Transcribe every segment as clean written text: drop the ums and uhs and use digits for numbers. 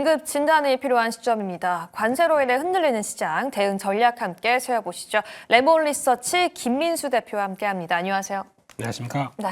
긴급 진단이 필요한 시점입니다. 관세로 인해 흔들리는 시장, 대응 전략 함께 세워보시죠. 레몬 리서치 김민수 대표와 함께합니다. 안녕하세요. 안녕하십니까. 네,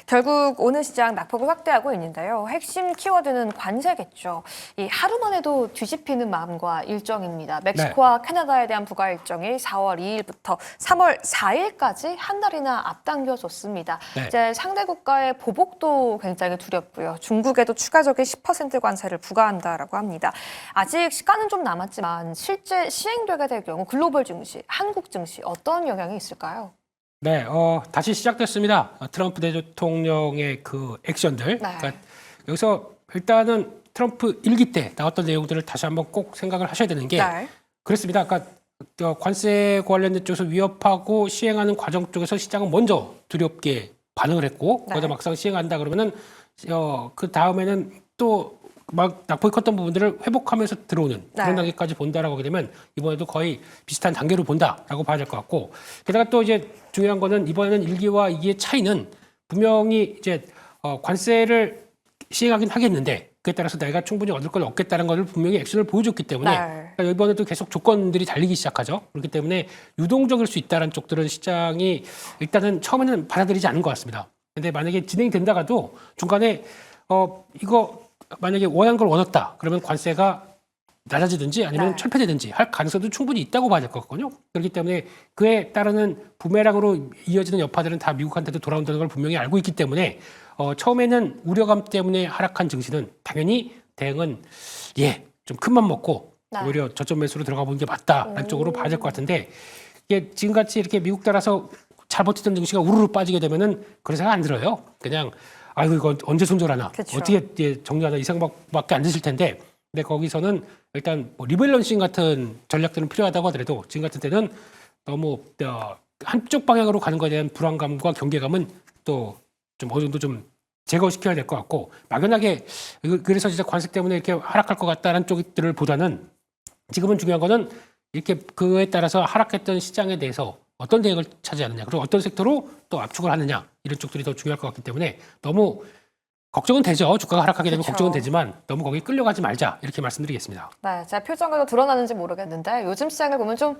결국 오늘 시장 낙폭을 확대하고 있는데요. 핵심 키워드는 관세겠죠. 이 하루만 해도 뒤집히는 마음과 일정입니다. 멕시코와 캐나다에 대한 부과 일정이 4월 2일부터 3월 4일까지 한 달이나 앞당겨졌습니다. 네. 이제 상대 국가의 보복도 굉장히 두렵고요. 중국에도 추가적인 10% 관세를 부과한다라고 합니다. 아직 시간은 좀 남았지만 실제 시행되게 될 경우 글로벌 증시, 한국 증시 어떤 영향이 있을까요? 네, 다시 시작됐습니다. 트럼프 대통령의 그 액션들. 네. 그러니까 여기서 일단은 트럼프 일기 때 나왔던 내용들을 다시 한번 꼭 생각을 하셔야 되는 게 네. 그렇습니다. 그러니까 관세 관련된 쪽에서 위협하고 시행하는 과정 쪽에서 시장은 먼저 두렵게 반응을 했고 네. 거기다 막상 시행한다 그러면은 그 다음에는 또 막 낙폭이 컸던 부분들을 회복하면서 들어오는 그런 네. 단계까지 본다라고 하게 되면 이번에도 거의 비슷한 단계로 본다라고 봐야 될 것 같고 게다가 또 이제 중요한 거는 이번에는 1기와 2기의 차이는 분명히 이제 관세를 시행하긴 하겠는데 그에 따라서 내가 충분히 얻을 걸 얻겠다는 것을 분명히 액션을 보여줬기 때문에 네. 그러니까 이번에도 계속 조건들이 달리기 시작하죠. 그렇기 때문에 유동적일 수 있다는 쪽들은 시장이 일단은 처음에는 받아들이지 않은 것 같습니다. 근데 만약에 진행이 된다가도 중간에 이거 만약에 원하는 걸 얻었다 그러면 관세가 낮아지든지 아니면 네. 철폐되든지 할 가능성도 충분히 있다고 봐야 될 것 같거든요. 그렇기 때문에 그에 따르는 부메랑으로 이어지는 여파들은 다 미국한테도 돌아온다는 걸 분명히 알고 있기 때문에 처음에는 우려감 때문에 하락한 증시는 당연히 대응은 좀 큰맘 먹고 네. 오히려 저점 매수로 들어가 보는 게 맞다라는 쪽으로 봐야 될 것 같은데 이게 지금같이 이렇게 미국 따라서 잘 버티던 증시가 우르르 빠지게 되면은 그런 생각 안 들어요. 그냥 아이고 이거 언제 손절하나 그쵸. 어떻게 정리하나 이 생각밖에 안 드실 텐데 근데 거기서는 일단 뭐 리밸런싱 같은 전략들은 필요하다고 하더라도 지금 같은 때는 너무 한쪽 방향으로 가는 것에 대한 불안감과 경계감은 또 좀 어느 정도 좀 제거시켜야 될 것 같고 막연하게 그래서 진짜 관세 때문에 이렇게 하락할 것 같다는 쪽들을 보다는 지금은 중요한 거는 이렇게 그에 따라서 하락했던 시장에 대해서 어떤 대응을 차지하느냐 그리고 어떤 섹터로 또 압축을 하느냐 이런 쪽들이 더 중요할 것 같기 때문에 너무 걱정은 되죠. 주가가 하락하게 되면 그쵸. 걱정은 되지만 너무 거기 끌려가지 말자 이렇게 말씀드리겠습니다. 네, 제 표정에도 드러나는지 모르겠는데 요즘 시장을 보면 좀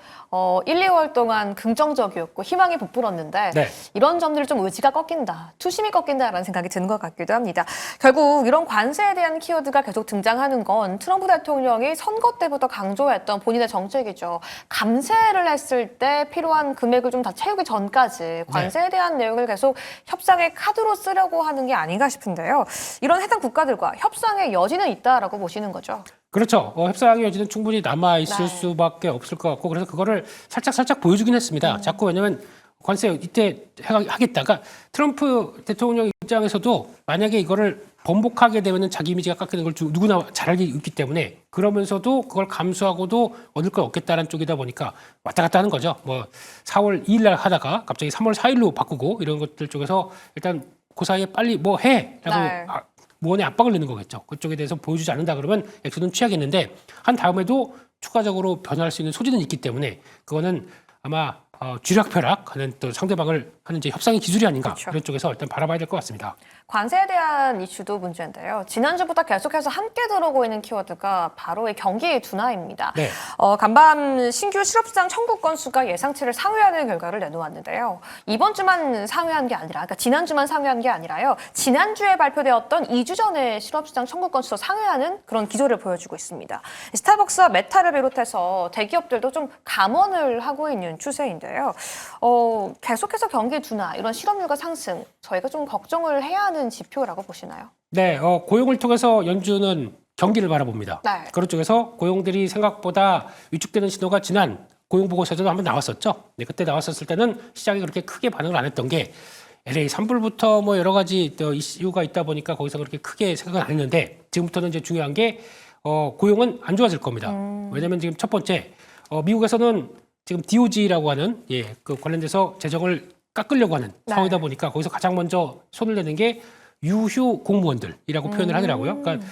1, 2월 동안 긍정적이었고 희망이 부풀었는데 네. 이런 점들이 좀 의지가 꺾인다, 투심이 꺾인다라는 생각이 드는 것 같기도 합니다. 결국 이런 관세에 대한 키워드가 계속 등장하는 건 트럼프 대통령이 선거 때부터 강조했던 본인의 정책이죠. 감세를 했을 때 필요한 금액을 좀 다 채우기 전까지 관세에 대한 내용을 계속 협상의 카드로 쓰려고 하는 게 아닌가 싶은데요. 이런 해당 국가들과 협상의 여지는 있다라고 보시는 거죠. 그렇죠. 협상의 여지는 충분히 남아 있을 네. 수밖에 없을 것 같고 그래서 그거를 살짝 보여주긴 했습니다. 자꾸 왜냐하면 관세 이때 하겠다가 트럼프 대통령 입장에서도 만약에 이거를 번복하게 되면은 자기 이미지가 깎이는 걸 누구나 잘 알고 있기 때문에 그러면서도 그걸 감수하고도 얻을 걸 얻겠다는 쪽이다 보니까 왔다 갔다 하는 거죠. 뭐 4월 2일 날 하다가 갑자기 3월 4일로 바꾸고 이런 것들 쪽에서 일단 그 사이에 빨리 뭐 해라고 네. 무언의 압박을 넣는 거겠죠. 그쪽에 대해서 보여주지 않는다 그러면 액션은 취하겠는데 한 다음에도 추가적으로 변화할 수 있는 소지는 있기 때문에 그거는 아마 쥐락펴락하는 또 상대방을 하는 이제 협상의 기술이 아닌가 그렇죠. 이런 쪽에서 일단 바라봐야 될 것 같습니다. 관세에 대한 이슈도 문제인데요. 지난주부터 계속해서 함께 들어오고 있는 키워드가 바로 이 경기 둔화입니다. 네. 간밤 신규 실업수당 청구 건수가 예상치를 상회하는 결과를 내놓았는데요. 이번 주만 상회한 게 아니라, 그러니까 지난주만 상회한 게 아니라요. 지난주에 발표되었던 2주 전에 실업수당 청구 건수도 상회하는 그런 기조를 보여주고 있습니다. 스타벅스와 메타를 비롯해서 대기업들도 좀 감원을 하고 있는 추세인데요. 계속해서 경기 둔화, 이런 실업률과 상승, 저희가 좀 걱정을 해야 하는 지표라고 보시나요? 네, 고용을 통해서 연준은 경기를 바라봅니다. 네. 그런 쪽에서 고용들이 생각보다 위축되는 신호가 지난 고용 보고서에도 한번 나왔었죠. 네, 그때 나왔었을 때는 시장이 그렇게 크게 반응을 안 했던 게 LA 산불부터 뭐 여러 가지 또 이슈가 있다 보니까 거기서 그렇게 크게 생각은 안 했는데 지금부터는 이제 중요한 게 고용은 안 좋아질 겁니다. 왜냐하면 지금 첫 번째 미국에서는 지금 DOG라고 하는 그 관련돼서 재정을 깎으려고 하는 네. 상황이다 보니까 거기서 가장 먼저 손을 내는 게 유휴 공무원들이라고 표현을 하더라고요. 그러니까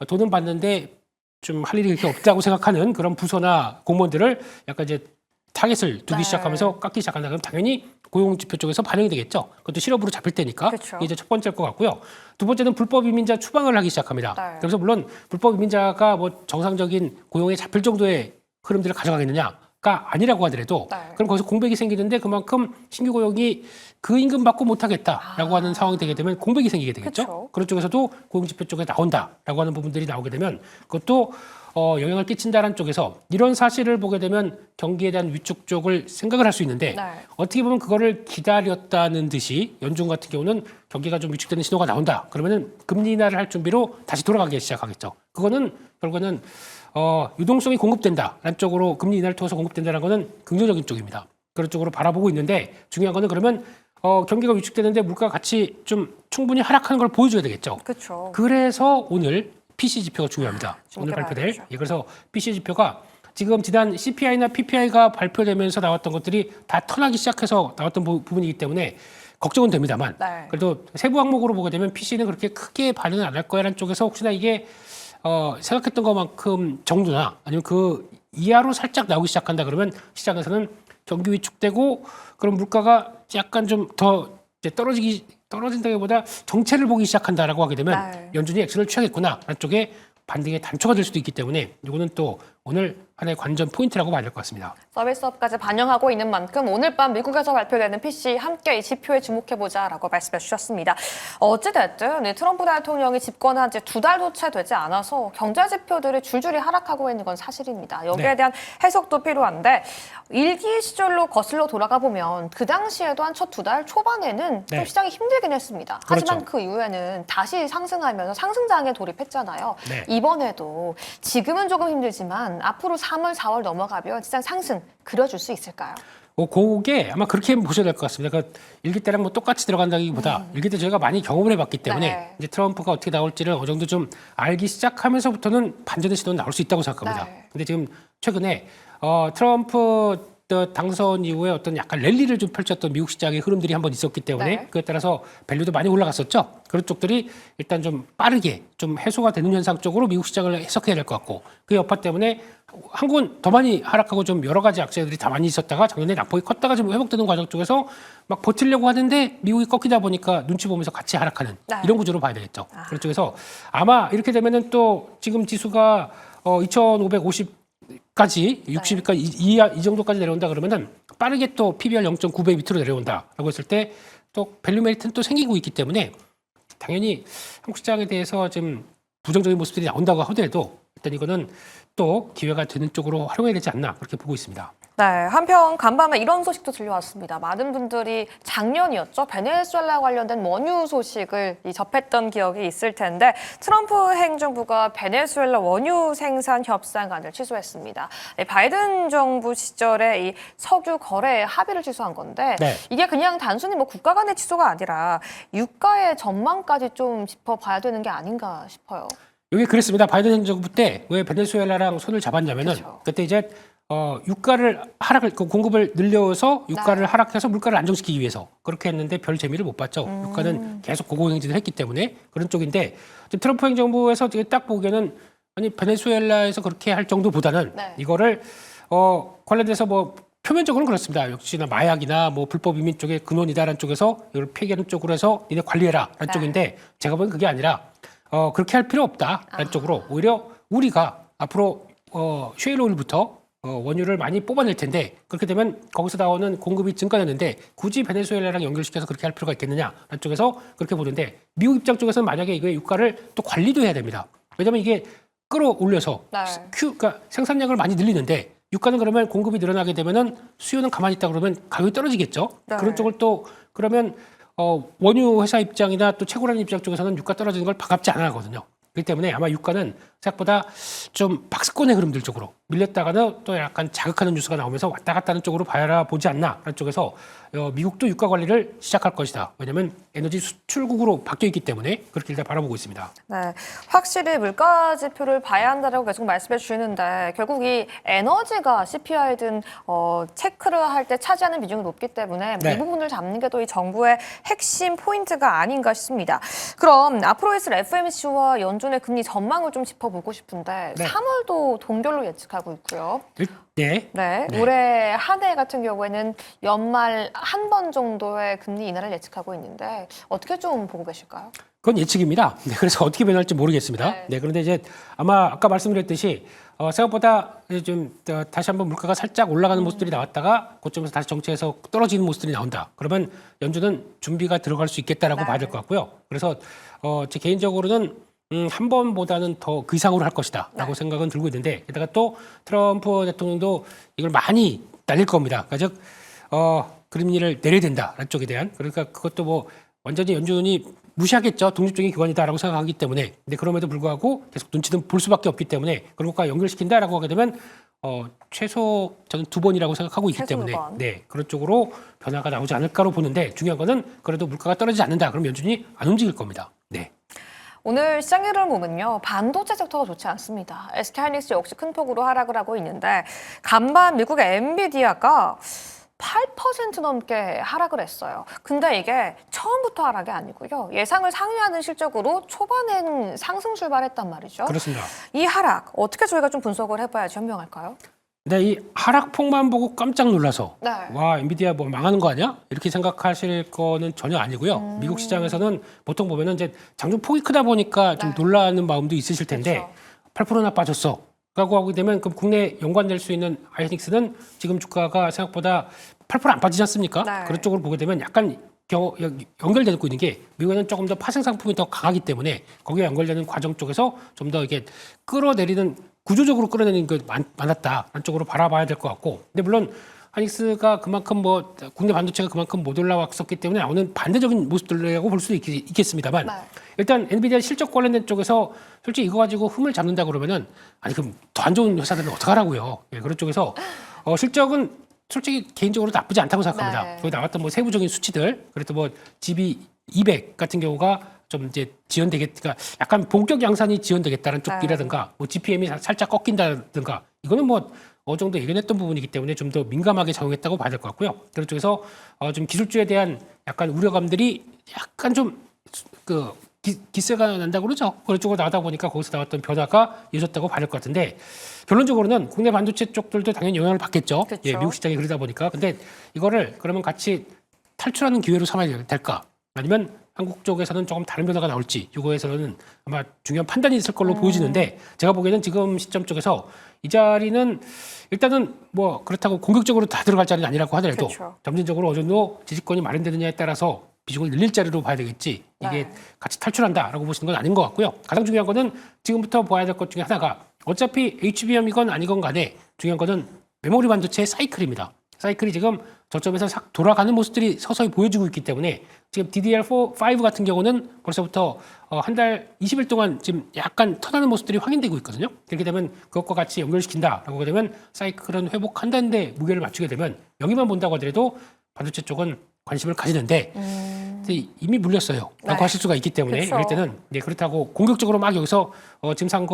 돈은 받는데 좀 할 일이 그렇게 없다고 생각하는 그런 부서나 공무원들을 약간 이제 타겟을 두기 네. 시작하면서 깎기 시작한다. 그럼 당연히 고용 지표 쪽에서 반영이 되겠죠. 그것도 실업으로 잡힐 때니까 그쵸. 이게 이제 첫 번째일 것 같고요. 두 번째는 불법 이민자 추방을 하기 시작합니다. 네. 그래서 물론 불법 이민자가 뭐 정상적인 고용에 잡힐 정도의 흐름들을 가져가겠느냐가 아니라고 하더라도 네. 그럼 거기서 공백이 생기는데 그만큼 신규 고용이 그 임금 받고 못하겠다라고 하는 상황이 되게 되면 공백이 생기게 되겠죠. 그쵸. 그런 쪽에서도 고용 지표 쪽에 나온다라고 하는 부분들이 나오게 되면 그것도 영향을 끼친다는 쪽에서 이런 사실을 보게 되면 경기에 대한 위축 쪽을 생각을 할 수 있는데 네. 어떻게 보면 그거를 기다렸다는 듯이 연준 같은 경우는 경기가 좀 위축되는 신호가 나온다. 그러면은 금리 인하를 할 준비로 다시 돌아가기 시작하겠죠. 그거는 결국에는 유동성이 공급된다라는 쪽으로 금리 인하를 통해서 공급된다는 거는 긍정적인 쪽입니다. 그런 쪽으로 바라보고 있는데 중요한 거는 그러면 경기가 위축되는데 물가 같이 좀 충분히 하락하는 걸 보여줘야 되겠죠. 그렇죠. 그래서 오늘 PC 지표가 중요합니다. 오늘 발표될. 주목해봐야겠죠. 그래서 PC 지표가 지금 지난 CPI나 PPI가 발표되면서 나왔던 것들이 다 턴하기 시작해서 나왔던 부분이기 때문에 걱정은 됩니다만 네. 그래도 세부 항목으로 보게 되면 PC는 그렇게 크게 반응은 안 할 거야라는 쪽에서 혹시나 이게 생각했던 것만큼 정도나 아니면 그 이하로 살짝 나오기 시작한다 그러면 시장에서는 경기 위축되고 그럼 물가가 약간 좀 더 떨어진다기보다 정체를 보기 시작한다라고 하게 되면 네. 연준이 액션을 취하겠구나라는 쪽에 반등의 단초가 될 수도 있기 때문에 이거는 또 오늘 하나의 관전 포인트라고 봐야 될 것 같습니다. 서비스업까지 반영하고 있는 만큼 오늘 밤 미국에서 발표되는 PC 함께 이 지표에 주목해보자라고 말씀해 주셨습니다. 어찌됐든 이 트럼프 대통령이 집권한 지 2달도 채 되지 않아서 경제 지표들이 줄줄이 하락하고 있는 건 사실입니다. 여기에 네. 대한 해석도 필요한데 일기 시절로 거슬러 돌아가 보면 그 당시에도 한 첫 2달 초반에는 좀 네. 시장이 힘들긴 했습니다. 하지만 그렇죠. 그 이후에는 다시 상승하면서 상승장에 돌입했잖아요. 네. 이번에도 지금은 조금 힘들지만 앞으로 3월, 4월 넘어가면 시장 상승 그려줄 수 있을까요? 그게 아마 그렇게 보셔야 될 것 같습니다. 그러니까 일기 때랑 뭐 똑같이 들어간다기보다 일기 때 저희가 많이 경험을 해봤기 때문에 네. 이제 트럼프가 어떻게 나올지를 어느 정도 좀 알기 시작하면서부터는 반전의 시도는 나올 수 있다고 생각합니다. 네. 근데 지금 최근에 트럼프 당선 이후에 어떤 약간 랠리를 좀 펼쳤던 미국 시장의 흐름들이 한번 있었기 때문에 네. 그에 따라서 밸류도 많이 올라갔었죠. 그런 쪽들이 일단 좀 빠르게 좀 해소가 되는 현상 쪽으로 미국 시장을 해석해야 될 것 같고 그 여파 때문에 한국은 더 많이 하락하고 좀 여러 가지 악재들이 다 많이 있었다가 작년에 낙폭이 컸다가 지금 회복되는 과정 쪽에서 막 버티려고 하는데 미국이 꺾이다 보니까 눈치 보면서 같이 하락하는 네. 이런 구조로 봐야 되겠죠. 그런 쪽에서 아마 이렇게 되면은 또 지금 지수가 2,550까지 60까지 이 정도까지 내려온다 그러면은 빠르게 또 PBR 0.9배 밑으로 내려온다라고 했을 때 또 밸류 메리트는 또 생기고 있기 때문에 당연히 한국 시장에 대해서 좀 부정적인 모습들이 나온다고 하더라도 일단 이거는 또 기회가 되는 쪽으로 활용해야 되지 않나 그렇게 보고 있습니다. 네, 한편 간밤에 이런 소식도 들려왔습니다. 많은 분들이 작년이었죠. 베네수엘라 관련된 원유 소식을 접했던 기억이 있을 텐데 트럼프 행정부가 베네수엘라 원유 생산 협상안을 취소했습니다. 바이든 정부 시절에 이 석유 거래 합의를 취소한 건데 네. 이게 그냥 단순히 뭐 국가 간의 취소가 아니라 유가의 전망까지 좀 짚어봐야 되는 게 아닌가 싶어요. 이게 그랬습니다. 바이든 행정부 때 왜 베네수엘라랑 손을 잡았냐면은 그렇죠. 그때 이제 유가를 공급을 늘려서 유가를 네. 하락해서 물가를 안정시키기 위해서 그렇게 했는데 별 재미를 못 봤죠. 유가는 계속 고공행진을 했기 때문에 그런 쪽인데 지금 트럼프 행정부에서 딱 보기에는 아니 베네수엘라에서 그렇게 할 정도보다는 네. 이거를 관련돼서 뭐 표면적으로는 그렇습니다. 역시나 마약이나 뭐 불법 이민 쪽의 근원이다라는 쪽에서 이걸 폐기하는 쪽으로 해서 니네 관리해라라는 네. 쪽인데 제가 보기엔 그게 아니라 그렇게 할 필요 없다라는 쪽으로 오히려 우리가 앞으로 셰일 오일부터 원유를 많이 뽑아낼 텐데 그렇게 되면 거기서 나오는 공급이 증가되는데 굳이 베네수엘라랑 연결시켜서 그렇게 할 필요가 있겠느냐라는 쪽에서 그렇게 보는데 미국 입장 쪽에서는 만약에 이거의 유가를 또 관리도 해야 됩니다. 왜냐하면 이게 끌어올려서 네. 그러니까 생산량을 많이 늘리는데 유가는 그러면 공급이 늘어나게 되면은 수요는 가만히 있다 그러면 가격이 떨어지겠죠. 네. 그런 쪽을 또 그러면 원유 회사 입장이나 또 채굴하는 입장 쪽에서는 유가 떨어지는 걸 반갑지 않아 하거든요. 그렇기 때문에 아마 유가는 생각보다 좀 박스권의 흐름들 쪽으로 밀렸다가는 또 약간 자극하는 뉴스가 나오면서 왔다 갔다 하는 쪽으로 바라보지 않나 라는 쪽에서 미국도 유가 관리를 시작할 것이다. 왜냐하면 에너지 수출국으로 바뀌어 있기 때문에 그렇게 일단 바라보고 있습니다. 네, 확실히 물가 지표를 봐야 한다라고 계속 말씀해 주시는데 결국 이 에너지가 CPI든 체크를 할 때 차지하는 비중이 높기 때문에 네. 이 부분을 잡는 게 또 이 정부의 핵심 포인트가 아닌가 싶습니다. 그럼 앞으로 있을 FMC와 연준의 금리 전망을 좀 짚어볼게요. 보고 싶은데 네. 3월도 동결로 예측하고 있고요. 네. 네, 네. 올해 한 해 같은 경우에는 연말 한 번 정도의 금리 인하를 예측하고 있는데 어떻게 좀 보고 계실까요? 그건 예측입니다. 네, 그래서 어떻게 변할지 모르겠습니다. 네. 네, 그런데 이제 아마 아까 말씀드렸듯이 생각보다 좀 다시 한번 물가가 살짝 올라가는 모습들이 나왔다가 고점에서 다시 정체해서 떨어지는 모습들이 나온다. 그러면 연준은 준비가 들어갈 수 있겠다라고 네. 봐야 될 것 같고요. 그래서 제 개인적으로는 한 번보다는 더 그 이상으로 할 것이다라고 네. 생각은 들고 있는데 게다가 또 트럼프 대통령도 이걸 많이 날릴 겁니다. 그러니까 즉 금리를 내려야 된다라는 쪽에 대한 그러니까 그것도 뭐 완전히 연준이 무시하겠죠. 독립적인 기관이다라고 생각하기 때문에. 근데 그럼에도 불구하고 계속 눈치는 볼 수밖에 없기 때문에 그런 것과 연결시킨다라고 하게 되면 최소 저는 2번이라고 생각하고 있기 최소 때문에 2번. 네 그런 쪽으로 변화가 나오지 않을까로 보는데 중요한 거는 그래도 물가가 떨어지지 않는다. 그럼 연준이 안 움직일 겁니다. 네. 오늘 시장의 흐름을 보면요. 반도체 섹터가 좋지 않습니다. SK하이닉스 역시 큰 폭으로 하락을 하고 있는데 간밤 미국의 엔비디아가 8% 넘게 하락을 했어요. 근데 이게 처음부터 하락이 아니고요. 예상을 상회하는 실적으로 초반엔 상승 출발했단 말이죠. 그렇습니다. 이 하락 어떻게 저희가 좀 분석을 해봐야지 현명할까요? 근데 이 하락폭만 보고 깜짝 놀라서 네. 와 엔비디아 뭐 망하는 거 아니야? 이렇게 생각하실 거는 전혀 아니고요. 미국 시장에서는 보통 보면은 이제 장중 폭이 크다 보니까 좀 네. 놀라는 마음도 있으실 텐데 그렇죠. 8%나 빠졌어. 라고 하게 되면 그럼 국내 연관될 수 있는 하이닉스는 지금 주가가 생각보다 8%안 빠지지 않습니까? 네. 그런 쪽으로 보게 되면 약간 연결되고 있는 게 미국에는 조금 더 파생 상품이 더 강하기 때문에 거기에 연결되는 과정 쪽에서 좀 더 이게 끌어내리는 구조적으로 끌어내리는 게 많았다. 한쪽으로 바라봐야 될 것 같고. 근데 물론 하이닉스가 그만큼 뭐 국내 반도체가 그만큼 못 올라왔었기 때문에 나오는 반대적인 모습들이라고 볼 수도 있겠습니다만 네. 일단 엔비디아 실적 관련된 쪽에서 솔직히 이거 가지고 흠을 잡는다 그러면은 아니 그럼 더 안 좋은 회사들은 어떡하라고요. 예, 그런 쪽에서 실적은 솔직히 개인적으로 나쁘지 않다고 생각합니다. 네. 거기 나왔던 뭐 세부적인 수치들 그래도 뭐 GB200 같은 경우가 좀 이제 그러니까 약간 본격 양산이 지연되겠다는 쪽이라든가 뭐 GPM이 살짝 꺾인다든가 이거는 뭐 어느 정도 예견했던 부분이기 때문에 좀 더 민감하게 작용했다고 봐야 될 것 같고요. 그런 쪽에서 좀 기술주에 대한 약간 우려감들이 약간 좀 기세가 난다고 그러죠. 그런 쪽으로 나오다 보니까 거기서 나왔던 변화가 이어졌다고 봐야 될 것 같은데 결론적으로는 국내 반도체 쪽들도 당연히 영향을 받겠죠. 그렇죠. 예, 미국 시장이 그러다 보니까. 근데 이거를 그러면 같이 탈출하는 기회로 삼아야 될까? 아니면 한국 쪽에서는 조금 다른 변화가 나올지 이거에서는 아마 중요한 판단이 있을 걸로 보여지는데 제가 보기에는 지금 시점 쪽에서 이 자리는 일단은 뭐 그렇다고 공격적으로 다 들어갈 자리는 아니라고 하더라도 그렇죠. 점진적으로 어느 정도 지지권이 마련되느냐에 따라서 비중을 늘릴 자리로 봐야 되겠지 이게 네. 같이 탈출한다라고 보시는 건 아닌 것 같고요. 가장 중요한 거는 지금부터 봐야 될 것 중에 하나가 어차피 HBM이건 아니건 간에 중요한 거는 메모리 반도체의 사이클입니다. 사이클이 지금 저점에서 싹 돌아가는 모습들이 서서히 보여지고 있기 때문에 지금 DDR5 같은 경우는 벌써부터 한 달 20일 동안 지금 약간 턴하는 모습들이 확인되고 있거든요. 그렇게 되면 그것과 같이 연결시킨다라고 하게 되면 사이클은 회복한다는데 무게를 맞추게 되면 여기만 본다고 하더라도 반도체 쪽은 관심을 가지는데 이미 물렸어요. 라고 네. 하실 수가 있기 때문에 그쵸. 이럴 때는 그렇다고 공격적으로 막 여기서 지금 산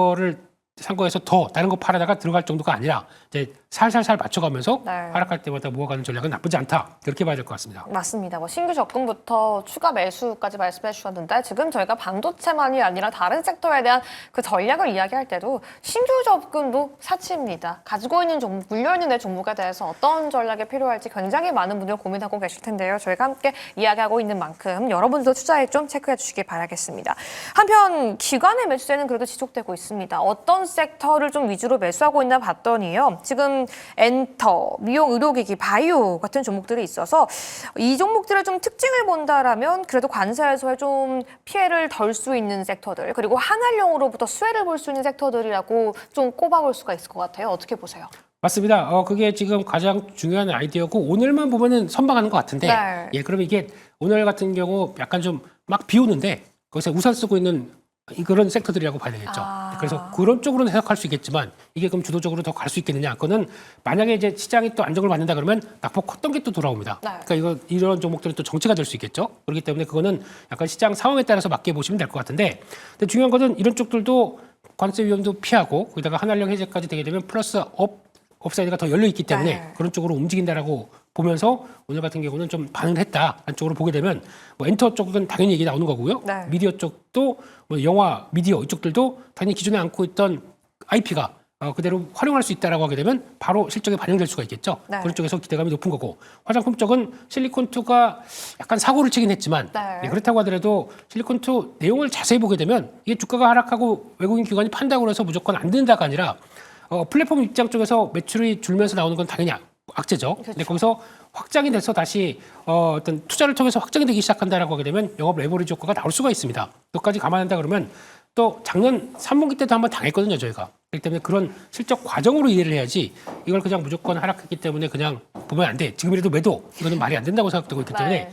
거에서 더 다른 거 팔아다가 들어갈 정도가 아니라 이제 살살살 맞춰가면서 네. 하락할 때마다 모아가는 전략은 나쁘지 않다. 그렇게 봐야 될 것 같습니다. 맞습니다. 뭐 신규 접근부터 추가 매수까지 말씀해 주셨는데 지금 저희가 반도체만이 아니라 다른 섹터에 대한 그 전략을 이야기할 때도 신규 접근도 사치입니다. 가지고 있는 종목, 물려있는 내 종목에 대해서 어떤 전략이 필요할지 굉장히 많은 분들 고민하고 계실 텐데요. 저희가 함께 이야기하고 있는 만큼 여러분들도 투자에 좀 체크해 주시기 바라겠습니다. 한편 기관의 매수세는 그래도 지속되고 있습니다. 어떤 섹터를 좀 위주로 매수하고 있나 봤더니요. 지금 엔터, 미용, 의료기기, 바이오 같은 종목들이 있어서 이 종목들의 좀 특징을 본다라면 그래도 관세에서의 좀 피해를 덜 수 있는 섹터들 그리고 한알령으로부터 수혜를 볼 수 있는 섹터들이라고 좀 꼽아볼 수가 있을 것 같아요. 어떻게 보세요? 맞습니다. 그게 지금 가장 중요한 아이디어고 오늘만 보면은 선방하는 것 같은데 네. 예, 그럼 이게 오늘 같은 경우 약간 좀 막 비 오는데 거기서 우산 쓰고 있는 그런 섹터들이라고 봐야 되겠죠. 그래서 그런 쪽으로는 해석할 수 있겠지만 이게 그럼 주도적으로 더 갈 수 있겠느냐? 그거는 만약에 이제 시장이 또 안정을 받는다 그러면 낙폭 컸던 게 또 돌아옵니다. 네. 그러니까 이런 종목들은 또 정체가 될 수 있겠죠. 그렇기 때문에 그거는 약간 시장 상황에 따라서 맞게 보시면 될 것 같은데, 근데 중요한 것은 이런 쪽들도 관세 위험도 피하고 거기다가 한알령 해제까지 되게 되면 플러스 업사이드가 더 열려 있기 때문에 네. 그런 쪽으로 움직인다라고 보면서 오늘 같은 경우는 좀 반응을 했다 쪽으로 보게 되면 뭐 엔터 쪽은 당연히 얘기 나오는 거고요. 네. 미디어 쪽도 뭐 영화, 미디어 이쪽들도 당연히 기존에 안고 있던 IP가 그대로 활용할 수 있다라고 하게 되면 바로 실적에 반영될 수가 있겠죠. 네. 그런 쪽에서 기대감이 높은 거고 화장품 쪽은 실리콘2가 약간 사고를 치긴 했지만 네. 그렇다고 하더라도 실리콘2 내용을 자세히 보게 되면 이게 주가가 하락하고 외국인 기관이 판다고 해서 무조건 안 된다가 아니라 플랫폼 입장 쪽에서 매출이 줄면서 나오는 건 당연히 악재죠. 그렇죠. 근데 거기서 확장이 돼서 다시 어떤 투자를 통해서 확장이 되기 시작한다라고 하게 되면 영업 레버리지 효과가 나올 수가 있습니다. 그것까지 감안한다 그러면 또 작년 3분기 때도 한번 당했거든요, 저희가. 그렇기 때문에 그런 실적 과정으로 이해를 해야지 이걸 그냥 무조건 하락했기 때문에 그냥 보면 안 돼. 지금이라도 매도 이거는 말이 안 된다고 생각되고 있기 때문에 네.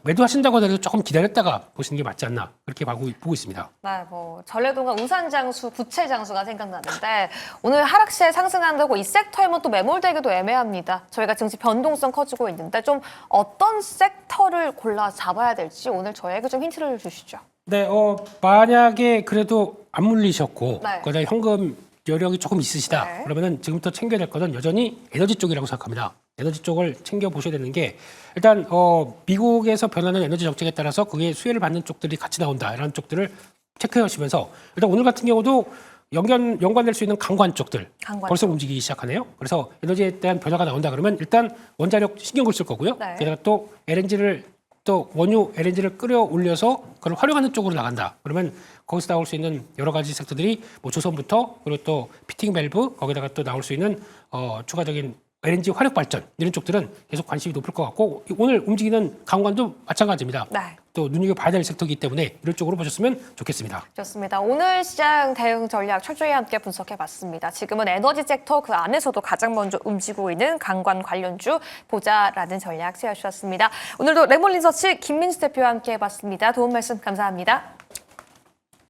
매도하신다고 하더라도 조금 기다렸다가 보시는 게 맞지 않나 그렇게 보고 있습니다. 네, 뭐 전래동과 우산장수, 부채장수가 생각나는데 오늘 하락시에 상승한다고 이 섹터에만 또 매몰되기도 애매합니다. 저희가 증시 변동성 커지고 있는데 좀 어떤 섹터를 골라 잡아야 될지 오늘 저에게 좀 힌트를 주시죠. 네, 만약에 그래도 안 물리셨고 네. 그다음에 현금 여력이 조금 있으시다. 네. 그러면은 지금부터 챙겨야 될 거는 여전히 에너지 쪽이라고 생각합니다. 에너지 쪽을 챙겨 보셔야 되는 게 일단 미국에서 변하는 에너지 정책에 따라서 그게 수혜를 받는 쪽들이 같이 나온다. 이런 쪽들을 체크해 보시면서 일단 오늘 같은 경우도 연관될 수 있는 강관 쪽들 강관 벌써 쪽. 움직이기 시작하네요. 그래서 에너지에 대한 변화가 나온다 그러면 일단 원자력 신경을 쓸 거고요. 네. 게다가 또 LNG를 또 원유 LNG를 끌어올려서 그걸 활용하는 쪽으로 나간다. 그러면 거기서 나올 수 있는 여러 가지 섹터들이 뭐 조선부터 그리고 또 피팅 밸브 거기다가 또 나올 수 있는 추가적인 LNG 화력 발전 이런 쪽들은 계속 관심이 높을 것 같고 오늘 움직이는 강관도 마찬가지입니다. 네. 또 눈여겨봐야 될 섹터이기 때문에 이런 쪽으로 보셨으면 좋겠습니다. 좋습니다. 오늘 시장 대응 전략 철저히 함께 분석해봤습니다. 지금은 에너지 섹터 그 안에서도 가장 먼저 움직이고 있는 강관 관련주 보자라는 전략 세워주셨습니다. 오늘도 레몬리서치 김민수 대표와 함께 해봤습니다. 도움 말씀 감사합니다.